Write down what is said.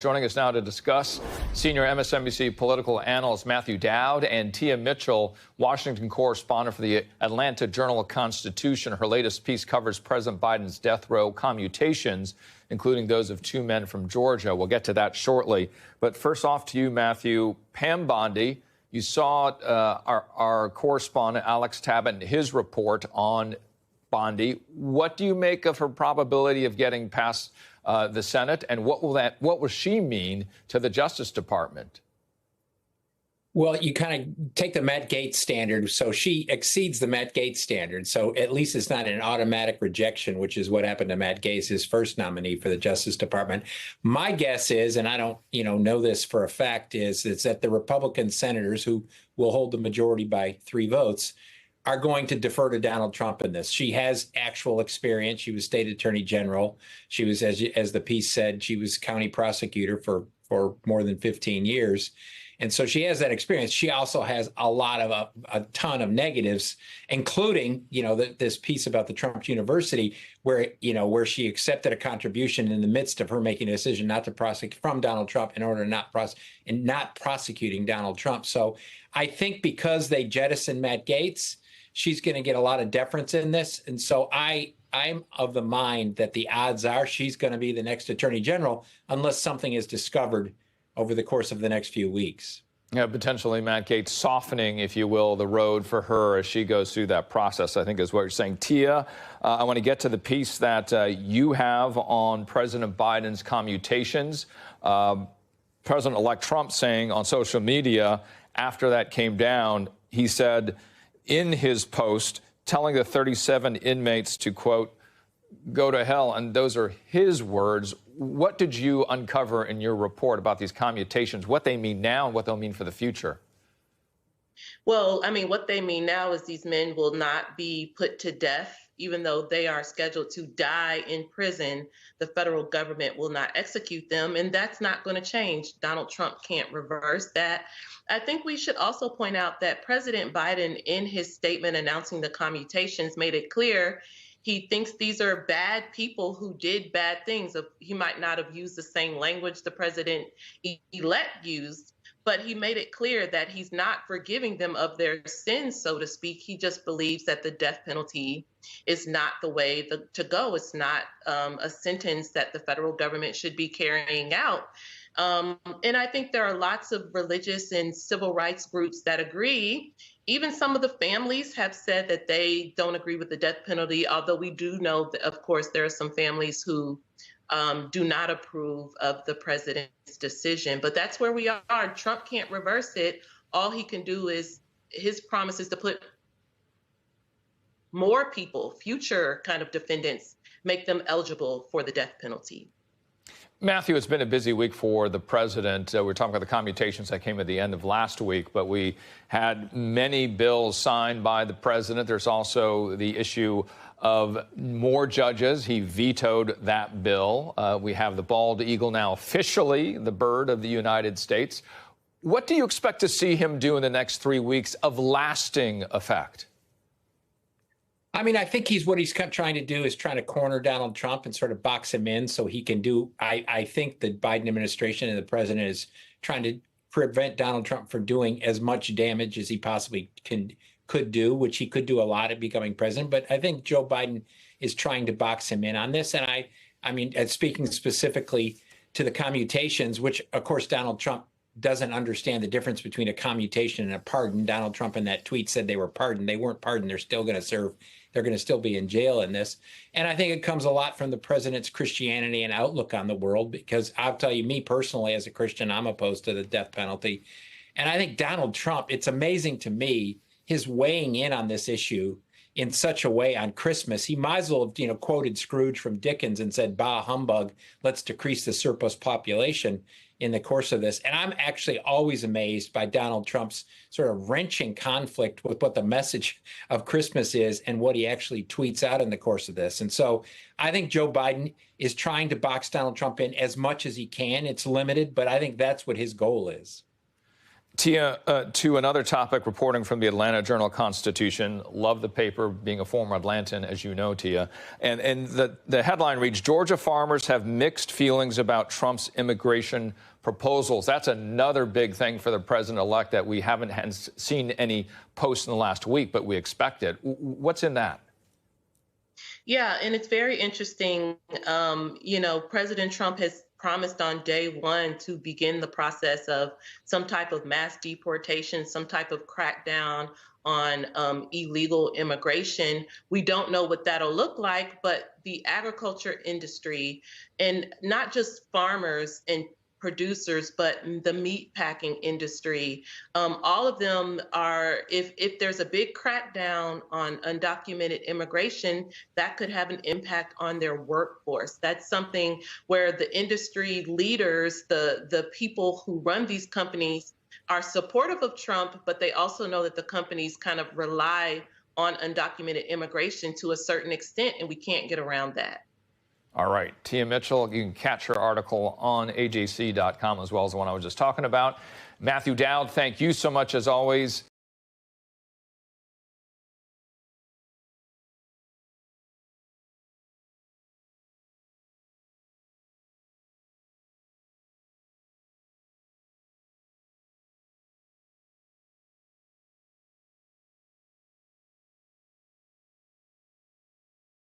Joining us now to discuss, senior MSNBC political analyst Matthew Dowd and Tia Mitchell, Washington correspondent for the Atlanta Journal-Constitution. Her latest piece covers President Biden's death row commutations, including those of two men from Georgia. We'll get to that shortly. But first off to you, Matthew. Pam Bondi, you saw our correspondent Alex Tabbitt, his report on Bondi. What do you make of her probability of getting past the Senate, and what will she mean to the Justice Department? Well, you kind of take the Matt Gaetz standard, so she exceeds the Matt Gaetz standard. So at least it's not an automatic rejection, which is what happened to Matt Gaetz, his first nominee for the Justice Department. My guess is, and I don't, know this for a fact, is that the Republican senators who will hold the majority by 3 votes are going to defer to Donald Trump in this. She has actual experience. She was state attorney general. She was, as the piece said, she was county prosecutor for more than 15 years. And so she has that experience. She also has a ton of negatives, including, this piece about the Trump University, where she accepted a contribution in the midst of her making a decision not to prosecute from Donald Trump in order not prosecuting Donald Trump. So I think because they jettisoned Matt Gaetz, she's going to get a lot of deference in this. And so I'm of the mind that the odds are she's going to be the next attorney general unless something is discovered over the course of the next few weeks. Yeah, potentially Matt Gaetz softening, if you will, the road for her as she goes through that process, I think is what you're saying. Tia, I want to get to the piece that you have on President Biden's commutations. President-elect Trump saying on social media after that came down, he said in his post, telling the 37 inmates to, quote, go to hell. And those are his words. What did you uncover in your report about these commutations, what they mean now and what they'll mean for the future? Well, what they mean now is these men will not be put to death. Even though they are scheduled to die in prison, the federal government will not execute them. And that's not going to change. Donald Trump can't reverse that. I think we should also point out that President Biden, in his statement announcing the commutations, made it clear he thinks these are bad people who did bad things. He might not have used the same language the president-elect used, but he made it clear that he's not forgiving them of their sins, so to speak. He just believes that the death penalty is not the way to go. It's not a sentence that the federal government should be carrying out. And I think there are lots of religious and civil rights groups that agree. Even some of the families have said that they don't agree with the death penalty, although we do know that, of course, there are some families who do not approve of the president's decision. But that's where we are. Trump can't reverse it. All he can do is his promise is to put more people, future kind of defendants, make them eligible for the death penalty. Matthew, it's been a busy week for the president. We're talking about the commutations that came at the end of last week, but we had many bills signed by the president. There's also the issue of more judges. He vetoed that bill. We have the bald eagle now officially the bird of the United States. What do you expect to see him do in the next 3 weeks of lasting effect? I think what he's trying to do is trying to corner Donald Trump and sort of box him in so he can do. I think the Biden administration and the president is trying to prevent Donald Trump from doing as much damage as he possibly could do, which he could do a lot at becoming president. But I think Joe Biden is trying to box him in on this. And speaking specifically to the commutations, which, of course, Donald Trump doesn't understand the difference between a commutation and a pardon. Donald Trump in that tweet said they were pardoned. They weren't pardoned. They're still going to serve. They're going to still be in jail in this. And I think it comes a lot from the president's Christianity and outlook on the world, because I'll tell you, me personally, as a Christian, I'm opposed to the death penalty. And I think Donald Trump, it's amazing to me, his weighing in on this issue in such a way on Christmas. He might as well have, quoted Scrooge from Dickens and said, bah, humbug, let's decrease the surplus population in the course of this. And I'm actually always amazed by Donald Trump's sort of wrenching conflict with what the message of Christmas is and what he actually tweets out in the course of this. And so I think Joe Biden is trying to box Donald Trump in as much as he can. It's limited, but I think that's what his goal is. Tia, to another topic, reporting from the Atlanta Journal-Constitution. Love the paper, being a former Atlantan, as you know, Tia. And the headline reads, Georgia farmers have mixed feelings about Trump's immigration proposals. That's another big thing for the president-elect that we haven't seen any posts in the last week, but we expect it. What's in that? Yeah, and it's very interesting. President Trump has promised on day one to begin the process of some type of mass deportation, some type of crackdown on illegal immigration. We don't know what that'll look like, but the agriculture industry, and not just farmers and producers, but the meat packing industry, all of them are, if there's a big crackdown on undocumented immigration, that could have an impact on their workforce. That's something where the industry leaders, the people who run these companies, are supportive of Trump, but they also know that the companies kind of rely on undocumented immigration to a certain extent, and we can't get around that. All right. Tia Mitchell, you can catch her article on AJC.com as well as the one I was just talking about. Matthew Dowd, thank you so much as always.